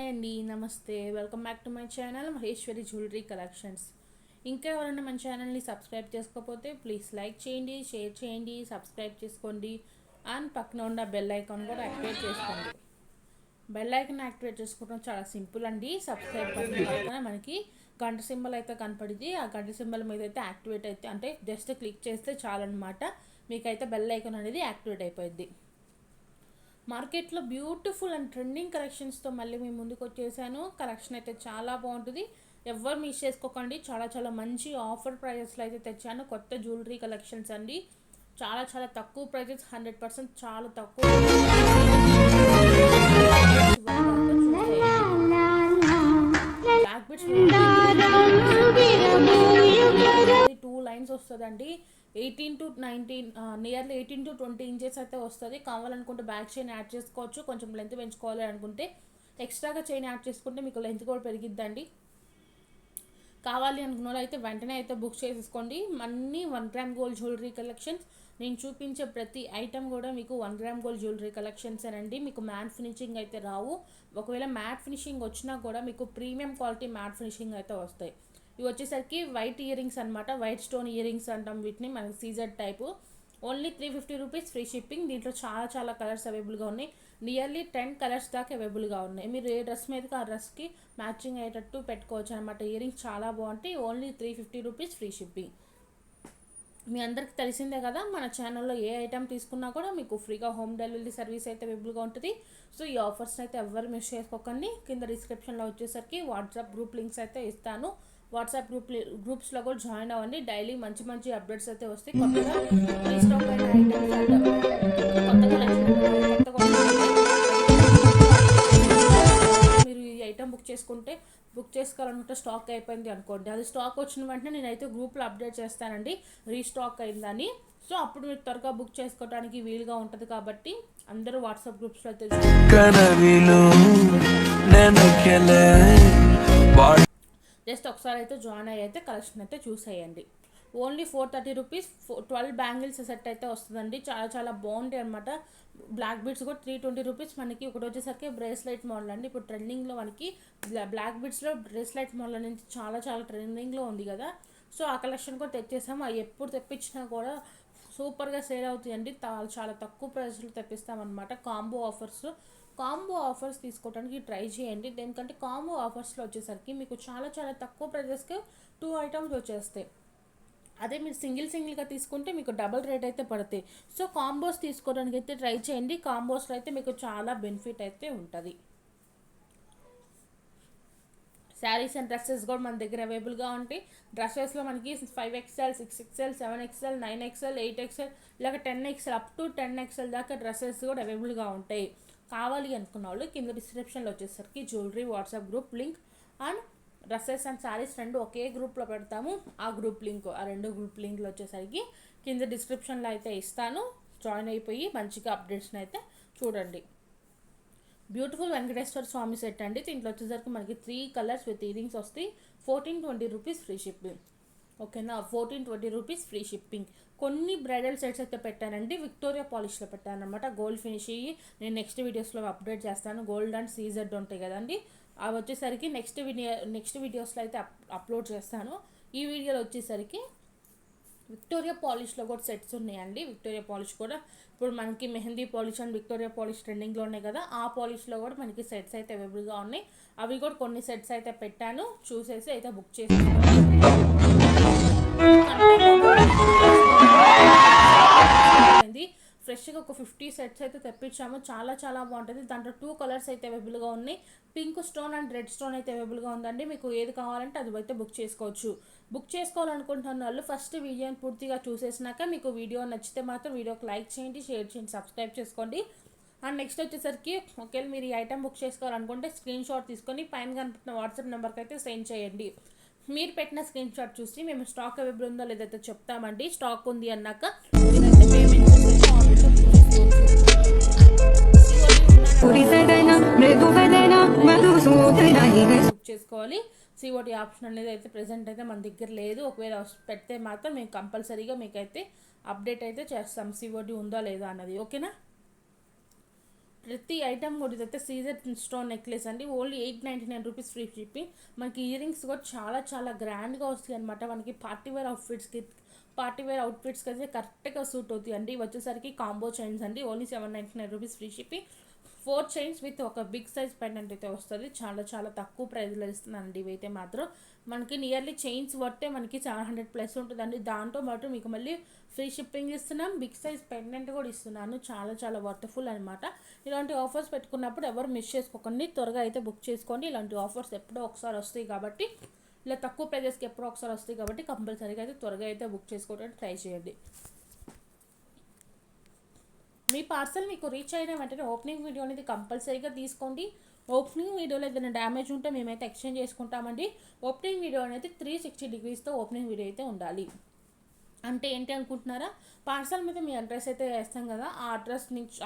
అండి, నమస్తే. Welcome back to my channel Maheshwari jewellery collections. ఇంకా ఎవరైనా మన ఛానల్ని సబ్స్క్రైబ్ చేసుకోకపోతే ప్లీజ్ లైక్ చేయండి, షేర్ చేయండి, సబ్స్క్రైబ్ చేసుకోండి అండ్ పక్కన ఉన్న బెల్ ఐకాన్ కూడా యాక్టివేట్ చేసుకోండి. బెల్ ఐకాన్ యాక్టివేట్ చేసుకోవడం చాలా సింపుల్ అండి. సబ్స్క్రైబ్ బటన్ పక్కన మనకి గంట సింబల్ అయితే కనపడింది. ఆ గంట సింబల్ మీద అయితే యాక్టివేట్ అయితే అంటే జస్ట్ క్లిక్ చేస్తే చాలన్నమాట. మీకైతే బెల్ ఐకాన్ అనేది యాక్టివేట్ అయిపోయింది. మార్కెట్లో బ్యూటిఫుల్ అండ్ ట్రెండింగ్ కలెక్షన్స్తో మళ్ళీ మీ ముందుకు వచ్చేసాను. కలెక్షన్ అయితే చాలా బాగుంటుంది, ఎవరు మిస్ చేసుకోకండి. చాలా చాలా మంచి ఆఫర్ ప్రైజెస్లో అయితే తెచ్చాను. కొత్త జ్యువెలరీ కలెక్షన్స్ అండి, చాలా చాలా తక్కువ ప్రైజెస్, 100% చాలా తక్కువ. బ్లాక్ బిట్స్ 2 లైన్స్ వస్తుందండి. 18 to 19 నియర్లీ 18 to 20 ఇంచెస్ అయితే వస్తుంది. కావాలనుకుంటే బ్యాక్ చైన్ యాడ్ చేసుకోవచ్చు. కొంచెం లెంత్ పెంచుకోవాలి అనుకుంటే ఎక్స్ట్రాగా చైన్ యాడ్ చేసుకుంటే మీకు లెంత్ కూడా పెరిగిద్దండి. కావాలి అనుకున్న వాళ్ళు అయితే వెంటనే అయితే బుక్ చేసేసుకోండి. అన్నీ 1 గ్రామ్ గోల్డ్ జ్యువెలరీ కలెక్షన్స్. నేను చూపించే ప్రతి ఐటమ్ కూడా మీకు 1 గ్రామ్ గోల్డ్ జ్యువెలరీ కలెక్షన్స్ అండి. మీకు మ్యాట్ ఫినిషింగ్ అయితే రావు. ఒకవేళ మ్యాట్ ఫినిషింగ్ వచ్చినా కూడా మీకు ప్రీమియం క్వాలిటీ మ్యాట్ ఫినిషింగ్ అయితే వస్తాయి. ఇవి వచ్చేసరికి వైట్ ఇయర్ రింగ్స్ అనమాట. వైట్ స్టోన్ ఇయర్ రింగ్స్ అంటాం వీటిని, మనకి CZ type. Only 350 rupees free shipping. దీంట్లో చాలా చాలా కలర్స్ అవైలబుల్గా ఉన్నాయి. నియర్లీ 10 కలర్స్ దాకా అవైలబుల్గా ఉన్నాయి. మీరు ఏ డ్రెస్ మీదకి ఆ డ్రెస్కి మ్యాచింగ్ అయ్యేటట్టు పెట్టుకోవచ్చు అనమాట. ఇయర్ రింగ్స్ చాలా బాగుంటాయి. Only 350 rupees free shipping. మీ అందరికి తెలిసిందే కదా, మన ఛానల్లో ఏ ఐటమ్ తీసుకున్నా కూడా మీకు ఫ్రీగా హోమ్ డెలివరీ సర్వీస్ అయితే అవైలబుల్గా ఉంటుంది. సో ఈ ఆఫర్స్ అయితే ఎవరు మిస్ చేసుకోకండి. కింద డిస్క్రిప్షన్లో వచ్చేసరికి వాట్సాప్ గ్రూప్ లింక్స్ అయితే ఇస్తాను. వాట్సాప్ గ్రూప్స్లో కూడా జాయిన్ అవ్వండి. డైలీ మంచి మంచి అప్డేట్స్ అయితే వస్తాయి. కొత్తగా రీస్టాక్ అయిన ఐటమ్స్ మీరు ఈ ఐటమ్ బుక్ చేసుకోవాలనుకుంటే స్టాక్ అయిపోయింది అనుకోండి, అది స్టాక్ వచ్చిన వెంటనే నేనైతే గ్రూప్లో అప్డేట్ చేస్తానండి రీస్టాక్ అయిందని. సో అప్పుడు మీరు త్వరగా బుక్ చేసుకోవడానికి వీలుగా ఉంటుంది. కాబట్టి అందరూ వాట్సాప్ గ్రూప్స్లో అయితే జస్ట్ ఒకసారి అయితే జాయిన్ అయ్యి అయితే కలెక్షన్ అయితే చూసేయండి. ఓన్లీ 430 రూపీస్ 12 బ్యాంగిల్స్ సెట్ అయితే వస్తుందండి. చాలా చాలా బాగుంటాయి అనమాట. బ్లాక్ బీడ్స్ కూడా 320 రూపీస్. మనకి ఒకటి వచ్చేసరికి బ్రేస్లెట్ మోడల్ అండి. ఇప్పుడు ట్రెండింగ్లో మనకి బ్లాక్ బీడ్స్లో బ్రేస్లెట్ మోడల్ నుంచి చాలా చాలా ట్రెండింగ్లో ఉంది కదా. సో ఆ కలెక్షన్ కూడా తెచ్చేసాము. అవి ఎప్పుడు తెప్పించినా కూడా సూపర్గా సేల్ అవుతాయండి. చాలా తక్కువ ప్రైస్లో తెప్పిస్తామన్నమాట. కాంబో ఆఫర్స్ తీసుకోవడానికి ట్రై చేయండి. ఎందుకంటే కాంబో ఆఫర్స్లో వచ్చేసరికి మీకు చాలా చాలా తక్కువ ప్రైజెస్కి 2 ఐటమ్స్ వచ్చేస్తాయి. అదే మీరు సింగిల్గా తీసుకుంటే మీకు డబుల్ రేట్ అయితే పడతాయి. సో కాంబోస్ తీసుకోవడానికి అయితే ట్రై చేయండి. కాంబోస్లో అయితే మీకు చాలా బెనిఫిట్ అయితే ఉంటుంది. శారీస్ అండ్ డ్రెస్సెస్ కూడా మన దగ్గర అవైలబుల్గా ఉంటాయి. డ్రెస్సెస్లో మనకి 5XL, 6XL, 7XL, 9XL, 8XL ఇలాగ 10XL అప్ టు 10XL దాకా డ్రెస్సెస్ కూడా అవైలబుల్గా ఉంటాయి. కావాలి అనుకున్న వాళ్ళు కింద డిస్క్రిప్షన్లో వచ్చేసరికి jewellery WhatsApp group link and dresses and saris రెండు ఒకే గ్రూప్లో పెడతాము. ఆ రెండు గ్రూప్ లింక్లు వచ్చేసరికి కింద డిస్క్రిప్షన్లో అయితే ఇస్తాను. జాయిన్ అయిపోయి మంచిగా అప్డేట్స్ని అయితే చూడండి. బ్యూటిఫుల్ వెంకటేశ్వర స్వామి సెట్ అండి. దీంట్లో వచ్చేసరికి మనకి 3 కలర్స్ విత్ ఇయరింగ్స్ వస్తాయి. 1420 రూపీస్ ఫ్రీ షిప్పింగ్. ఓకేనా, 1420 రూపీస్ ఫ్రీ షిప్పింగ్. కొన్ని బ్రైడల్ సెట్స్ అయితే పెట్టానండి, విక్టోరియా పాలిష్లో పెట్టాను అనమాట. గోల్డ్ ఫినిష్ అయ్యి నేను నెక్స్ట్ వీడియోస్లో అప్డేట్ చేస్తాను. గోల్డ్ అండ్ సీజెడ్ ఉంటాయి కదండి, అవి వచ్చేసరికి నెక్స్ట్ వీడియోస్లో అయితే అప్లోడ్ చేస్తాను. ఈ వీడియోలో వచ్చేసరికి విక్టోరియా పాలిష్లో కూడా సెట్స్ ఉన్నాయండి. విక్టోరియా పాలిష్ కూడా ఇప్పుడు మనకి mehndi polish and Victoria polish ట్రెండింగ్లో ఉన్నాయి కదా, ఆ పాలిష్లో కూడా మనకి సెట్స్ అయితే అవైలబుల్గా ఉన్నాయి. అవి కూడా కొన్ని సెట్స్ అయితే పెట్టాను, చూసేసి అయితే బుక్ చేసేసుకోండి. ఫ్రెష్గా ఒక 50 సెట్స్ అయితే తెప్పించాము. చాలా చాలా బాగుంటుంది. దాంట్లో 2 కలర్స్ అయితే అవైలబుల్గా ఉన్నాయి. Pink stone and red stone అయితే అవైలబుల్గా ఉందండి. మీకు ఏది కావాలంటే అది అయితే బుక్ చేసుకోవచ్చు. బుక్ చేసుకోవాలనుకుంటున్న వాళ్ళు ఫస్ట్ వీడియోని పూర్తిగా చూసేసినాక మీకు వీడియో నచ్చితే మాత్రం వీడియోకి లైక్ చేయండి, షేర్ చేయండి, సబ్స్క్రైబ్ చేసుకోండి. అండ్ నెక్స్ట్ వచ్చేసరికి ఒకవేళ మీరు ఈ ఐటమ్ బుక్ చేసుకోవాలనుకుంటే స్క్రీన్ షాట్ తీసుకొని పైన కనిపిస్తున్న వాట్సాప్ నెంబర్కి అయితే సెండ్ చేయండి. మీరు పెట్టిన స్క్రీన్ షాట్ చూసి మేము స్టాక్ అవైలబుల్ ఉందో లేదైతే చెప్తామండి. స్టాక్ ఉంది అన్నాక మీరైతే పేమెంట్ బుక్ చేసుకోవాలి. సిఓటీ ఆప్షన్ అనేది అయితే ప్రెసెంట్ అయితే మన దగ్గర లేదు. ఒకవేళ పెడితే మాత్రం మేము కంపల్సరీగా మీకైతే అప్డేట్ అయితే చేస్తాం సిఓటీ ఉందా లేదా అన్నది. ఓకేనా. ప్రతి ఐటమ్ కూడా ఇదైతే సీజర్ స్టోన్ నెక్లెస్ అండి. Only 899 rupees free shipping. మనకి ఇయర్ రింగ్స్ కూడా చాలా చాలా గ్రాండ్గా వస్తాయి అనమాట. మనకి పార్టీ వేర్ అవుట్ఫిట్స్కి అయితే కరెక్ట్గా సూట్ అవుతాయి అండి. వచ్చేసరికి కాంబో చైన్స్ అండి. Only 799 rupees free shipping. 4 chains with ఒక బిగ్ సైజ్ పెండెంట్ అయితే వస్తుంది. చాలా చాలా తక్కువ ప్రైస్లో ఇస్తున్నానండి ఇవైతే మాత్రం. మనకి నియర్లీ చైన్స్ వర్తే మనకి 700+ ఉంటుందండి. దాంతో పాటు మీకు మళ్ళీ ఫ్రీ షిప్పింగ్ ఇస్తున్నాం, బిగ్ సైజ్ పెండెంట్ కూడా ఇస్తున్నాను. చాలా చాలా వర్త్ఫుల్ అనమాట. ఇలాంటి ఆఫర్స్ పెట్టుకున్నప్పుడు ఎవరు మిస్ చేసుకోకండి, త్వరగా అయితే బుక్ చేసుకోండి. ఇలాంటి ఆఫర్స్ ఎప్పుడో ఒకసారి వస్తాయి కాబట్టి, ఇలా తక్కువ ప్రైజెస్కి ఎప్పుడో ఒకసారి వస్తాయి కాబట్టి కంపల్సరీగా అయితే త్వరగా అయితే బుక్ చేసుకోవడానికి ట్రై చేయండి. మీ పార్సల్ మీకు రీచ్ అయిన వెంటనే ఓపెనింగ్ వీడియో అనేది కంపల్సరీగా తీసుకోండి. ఓపెనింగ్ వీడియోలో ఏదైనా డ్యామేజ్ ఉంటే మేమైతే ఎక్స్చేంజ్ చేసుకుంటామండి. ఓపెనింగ్ వీడియో అనేది 360 డిగ్రీస్తో ఓపెనింగ్ వీడియో అయితే ఉండాలి. అంటే ఏంటి అనుకుంటున్నారా, పార్సల్ మీద మీ అడ్రస్ అయితే వేస్తాం కదా, ఆ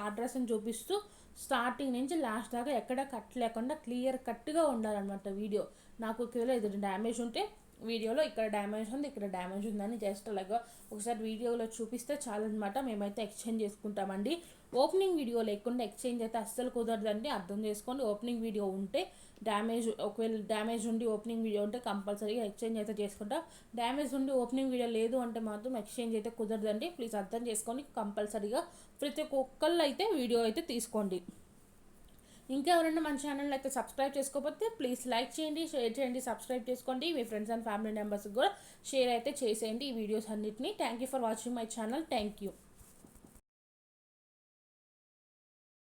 అడ్రస్ని చూపిస్తూ స్టార్టింగ్ నుంచి లాస్ట్ దాకా ఎక్కడ కట్ లేకుండా క్లియర్ కట్గా ఉండాలన్నమాట వీడియో. నాకు ఒకవేళ ఇది డ్యామేజ్ ఉంటే వీడియోలో ఇక్కడ డ్యామేజ్ ఉంది, ఇక్కడ డ్యామేజ్ ఉందని జస్ట్ అలాగా ఒకసారి వీడియోలో చూపిస్తే చాలన్నమాట. మేమైతే ఎక్స్చేంజ్ చేసుకుంటామండి. ఓపెనింగ్ వీడియో లేకుండా ఎక్స్చేంజ్ అయితే అస్సలు కుదరదండి, అర్థం చేసుకోండి. ఓపెనింగ్ వీడియో ఉంటే ఒకవేళ డ్యామేజ్ ఉండి ఓపెనింగ్ వీడియో ఉంటే కంపల్సరీగా ఎక్స్చేంజ్ అయితే చేసుకుంటాం. డ్యామేజ్ ఉండి ఓపెనింగ్ వీడియో లేదు అంటే మాత్రం ఎక్స్చేంజ్ అయితే కుదరదండి. ప్లీజ్ అర్థం చేసుకొని కంపల్సరీగా ప్రతి ఒక్కళ్ళు అయితే వీడియో అయితే తీసుకోండి. ఇంకా ఎవరైనా మన ఛానల్ అయితే సబ్స్క్రైబ్ చేసుకోకపోతే ప్లీజ్ లైక్ చేయండి, షేర్ చేయండి, సబ్స్క్రైబ్ చేసుకోండి. మీ ఫ్రెండ్స్ అండ్ ఫ్యామిలీ మెంబర్స్కి కూడా షేర్ అయితే చేసేయండి ఈ వీడియోస్ అన్నిటిని. Thank you for watching my channel. Thank you.